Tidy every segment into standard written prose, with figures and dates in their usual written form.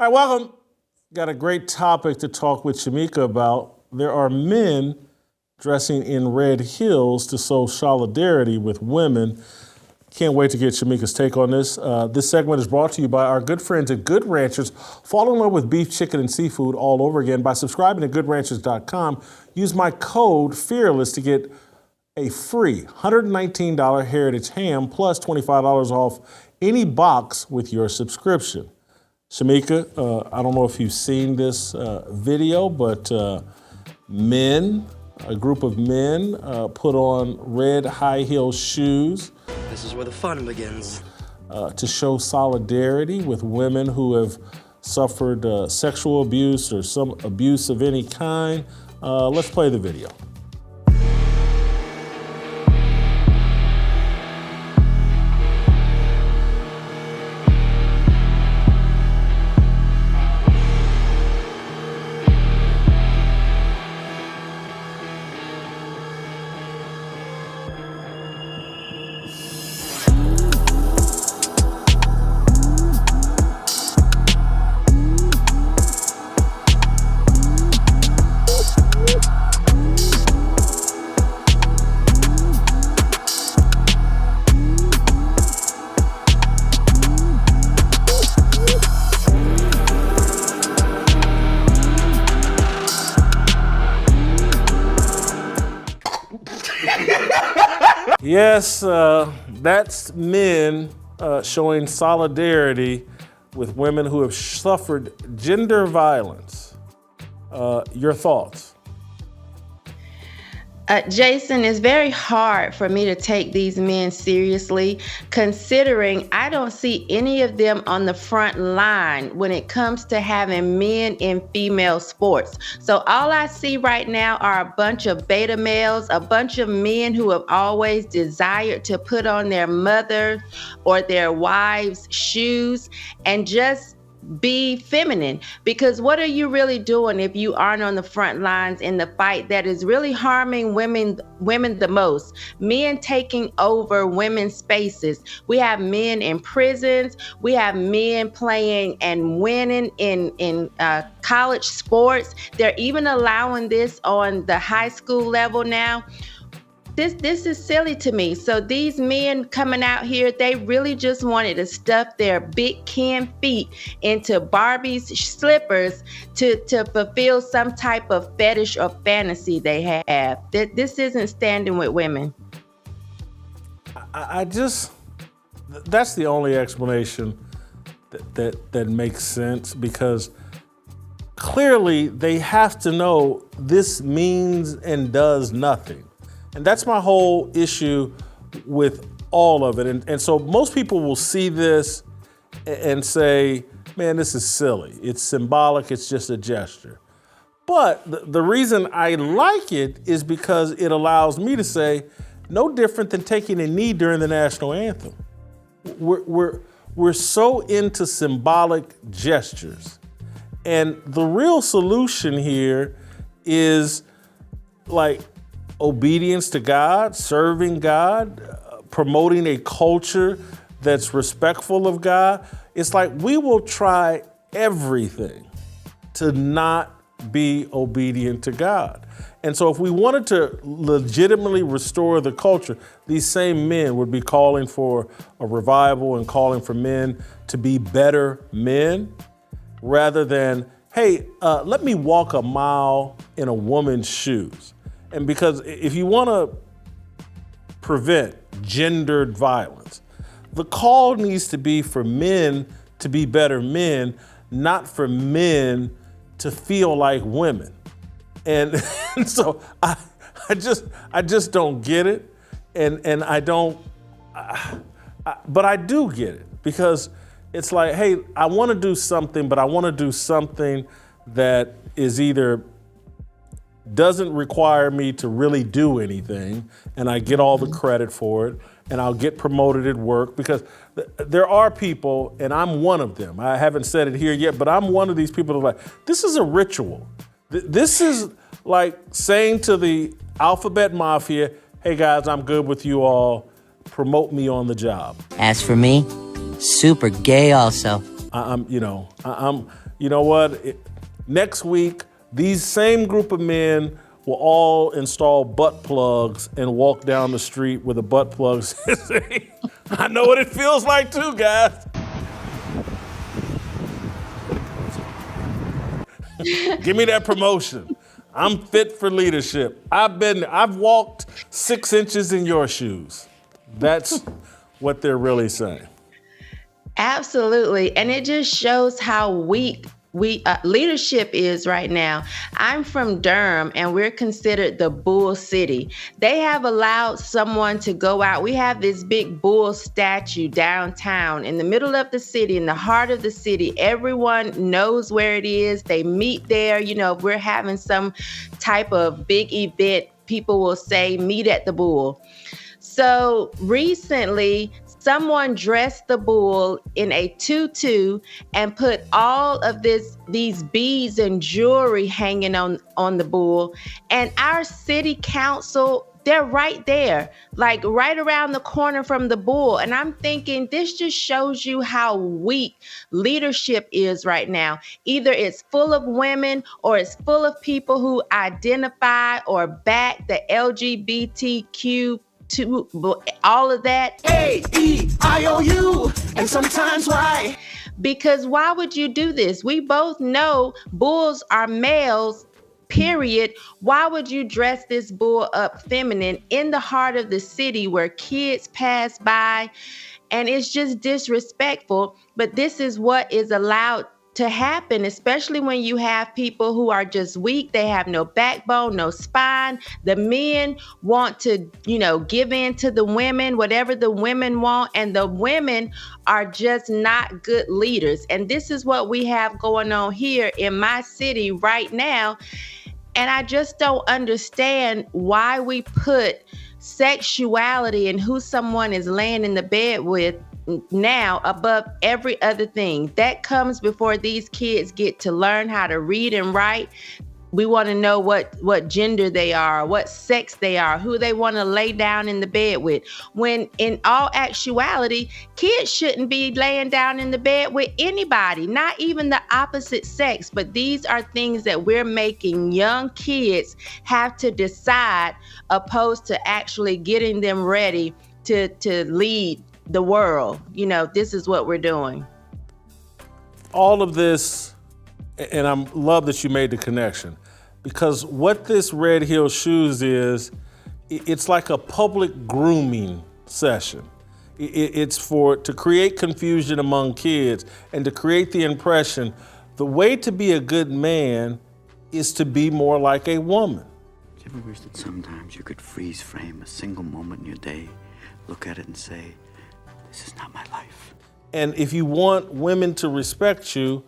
All right, welcome. Got a great topic to talk with Shemeka about. There are men dressing in red heels to show solidarity with women. Can't wait to get Shemeka's take on this. This segment is brought to you by our good friends at Good Ranchers. Fall in love with beef, chicken, and seafood all over again by subscribing to GoodRanchers.com. Use my code FEARLESS to get a free $119 Heritage ham plus $25 off any box with your subscription. Shemeka, I don't know if you've seen this video, but a group of men put on red high heel shoes. This is where the fun begins. To show solidarity with women who have suffered sexual abuse or some abuse of any kind. Let's play the video. Yes, that's men showing solidarity with women who have suffered gender violence. Your thoughts? Jason, it's very hard for me to take these men seriously, considering I don't see any of them on the front line when it comes to having men in female sports. So all I see right now are a bunch of beta males, a bunch of men who have always desired to put on their mother or their wives' shoes and just be feminine, because what are you really doing if you aren't on the front lines in the fight that is really harming women the most? Men taking over women's spaces. We have men in prisons. We have men playing and winning in college sports. They're even allowing this on the high school level now. This is silly to me. So these men coming out here, they really just wanted to stuff their big Ken feet into Barbie's slippers to fulfill some type of fetish or fantasy they have. This isn't standing with women. That's the only explanation that makes sense, because clearly they have to know this means and does nothing. And that's my whole issue with all of it. And so most people will see this and say, man, this is silly. It's symbolic. It's just a gesture. But the reason I like it is because it allows me to say, no different than taking a knee during the national anthem. We're so into symbolic gestures. And the real solution here is like obedience to God, serving God, promoting a culture that's respectful of God. It's like we will try everything to not be obedient to God. And so if we wanted to legitimately restore the culture, these same men would be calling for a revival and calling for men to be better men, rather than, hey, let me walk a mile in a woman's shoes. And because if you want to prevent gendered violence, the call needs to be for men to be better men, not for men to feel like women. And so I just don't get it. And I don't, but I do get it, because it's like, hey, I want to do something, but I want to do something that is either doesn't require me to really do anything, and I get all the credit for it, and I'll get promoted at work, because there are people, and I'm one of them. I haven't said it here yet, but I'm one of these people that are like, this is a ritual. This is like saying to the alphabet mafia, hey guys, I'm good with you all, promote me on the job. As for me, super gay also. I'm you know what? Next week, these same group of men will all install butt plugs and walk down the street with the butt plugs and say, I know what it feels like too, guys. Give me that promotion. I'm fit for leadership. I've walked 6 inches in your shoes. That's what they're really saying. Absolutely. And it just shows how weak leadership is right now. I'm from Durham, and we're considered the bull city. They have allowed someone to go out. We have this big bull statue downtown in the middle of the city, in the heart of the city. Everyone knows where it is. They meet there. You know, if we're having some type of big event, people will say, meet at the bull. So recently, someone dressed the bull in a tutu and put all of these beads and jewelry hanging on the bull. And our city council, they're right there, like right around the corner from the bull. And I'm thinking, this just shows you how weak leadership is right now. Either it's full of women or it's full of people who identify or back the LGBTQ to all of that. A-E-I-O-U, and sometimes why? Because why would you do this? We both know bulls are males, period. Why would you dress this bull up feminine in the heart of the city where kids pass by? And it's just disrespectful. But this is what is allowed to happen, especially when you have people who are just weak. They have no backbone, no spine. The men want to, give in to the women, whatever the women want, and the women are just not good leaders. And this is what we have going on here in my city right now. And I just don't understand why we put sexuality and who someone is laying in the bed with now above every other thing. That comes before these kids get to learn how to read and write. We want to know what gender they are, what sex they are, who they want to lay down in the bed with. When in all actuality, kids shouldn't be laying down in the bed with anybody, not even the opposite sex. But these are things that we're making young kids have to decide, opposed to actually getting them ready to lead the world. This is what we're doing. All of this, and I love that you made the connection, because what this Red Hill Shoes is, it's like a public grooming session. It's to create confusion among kids and to create the impression the way to be a good man is to be more like a woman. Do you ever wish that sometimes you could freeze frame a single moment in your day, look at it and say, this is not my life? And if you want women to respect you,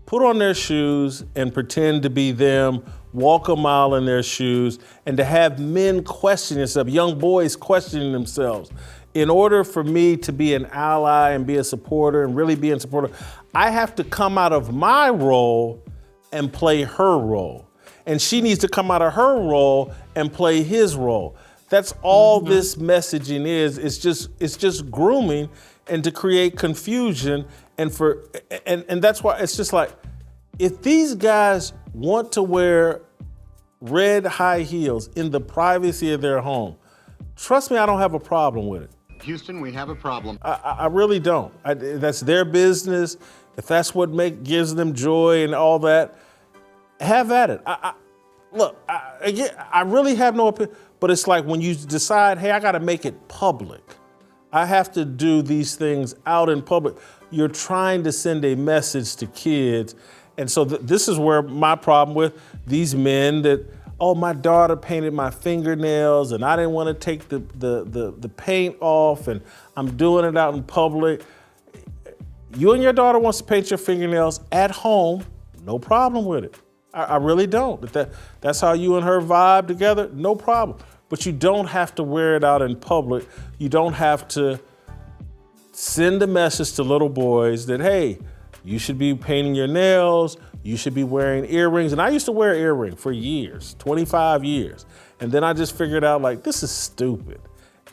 put on their shoes and pretend to be them, walk a mile in their shoes, and to have men question themselves, young boys questioning themselves. In order for me to be an ally and be a supporter and really be a supporter, I have to come out of my role and play her role. And she needs to come out of her role and play his role. That's all this messaging is. It's just grooming and to create confusion. And that's why it's just like, if these guys want to wear red high heels in the privacy of their home, trust me, I don't have a problem with it. Houston, we have a problem. I really don't. That's their business. If that's what gives them joy and all that, have at it. Look, I really have no opinion, but it's like when you decide, hey, I got to make it public. I have to do these things out in public. You're trying to send a message to kids. And so this is where my problem with these men that, oh, my daughter painted my fingernails and I didn't want to take the paint off and I'm doing it out in public. You and your daughter wants to paint your fingernails at home, no problem with it. I really don't. If that's how you and her vibe together, no problem. But you don't have to wear it out in public. You don't have to send a message to little boys that, hey, you should be painting your nails, you should be wearing earrings. And I used to wear earrings for years, 25 years. And then I just figured out, like, this is stupid.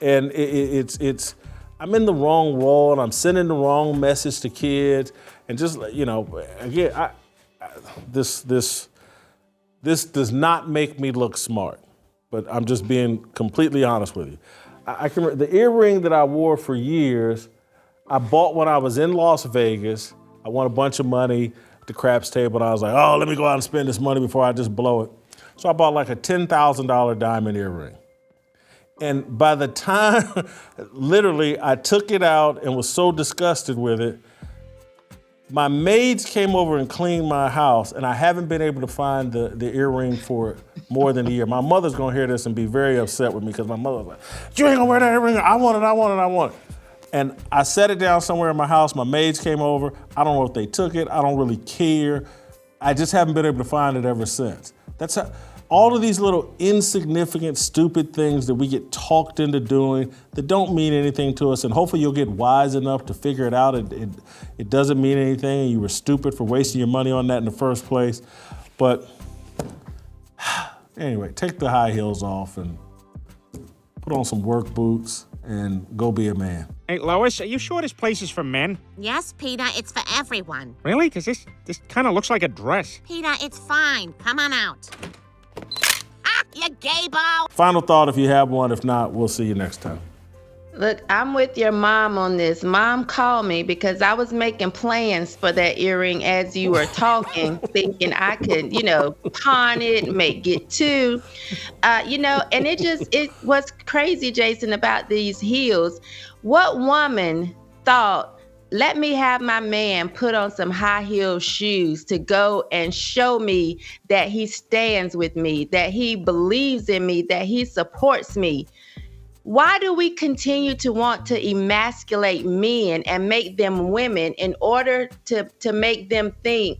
And it's I'm in the wrong role and I'm sending the wrong message to kids. And just, again, this does not make me look smart, but I'm just being completely honest with you. I can remember the earring that I wore for years. I bought when I was in Las Vegas. I won a bunch of money at the craps table, and I was like, oh, let me go out and spend this money before I just blow it. So I bought like a $10,000 diamond earring. And by the time, literally, I took it out and was so disgusted with it, my maids came over and cleaned my house, and I haven't been able to find the earring for more than a year. My mother's gonna hear this and be very upset with me because my mother's like, you ain't gonna wear that earring, I want it. And I set it down somewhere in my house, my maids came over, I don't know if they took it, I don't really care. I just haven't been able to find it ever since. That's how, all of these little insignificant, stupid things that we get talked into doing that don't mean anything to us, and hopefully you'll get wise enough to figure it out. It doesn't mean anything, and you were stupid for wasting your money on that in the first place. But anyway, take the high heels off and put on some work boots and go be a man. Hey, Lois, are you sure this place is for men? Yes, Peter, it's for everyone. Really? Because this kind of looks like a dress. Peter, it's fine. Come on out. Ah, you gay-bo! Final thought if you have one. If not, we'll see you next time. Look, I'm with your mom on this. Mom called me because I was making plans for that earring as you were talking, thinking I could, pawn it, get two. And it was crazy, Jason, about these heels. What woman thought, let me have my man put on some high heel shoes to go and show me that he stands with me, that he believes in me, that he supports me? Why do we continue to want to emasculate men and make them women in order to make them think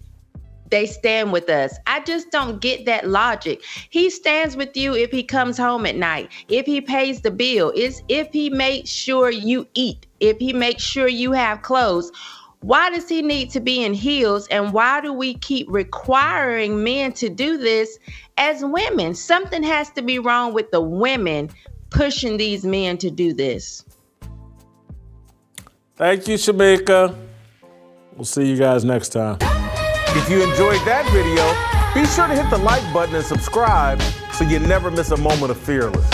they stand with us? I just don't get that logic. He stands with you if he comes home at night, if he pays the bill, if he makes sure you eat, if he makes sure you have clothes. Why does he need to be in heels, and why do we keep requiring men to do this as women? Something has to be wrong with the women pushing these men to do this. Thank you, Shemeka. We'll see you guys next time. If you enjoyed that video, be sure to hit the like button and subscribe so you never miss a moment of Fearless.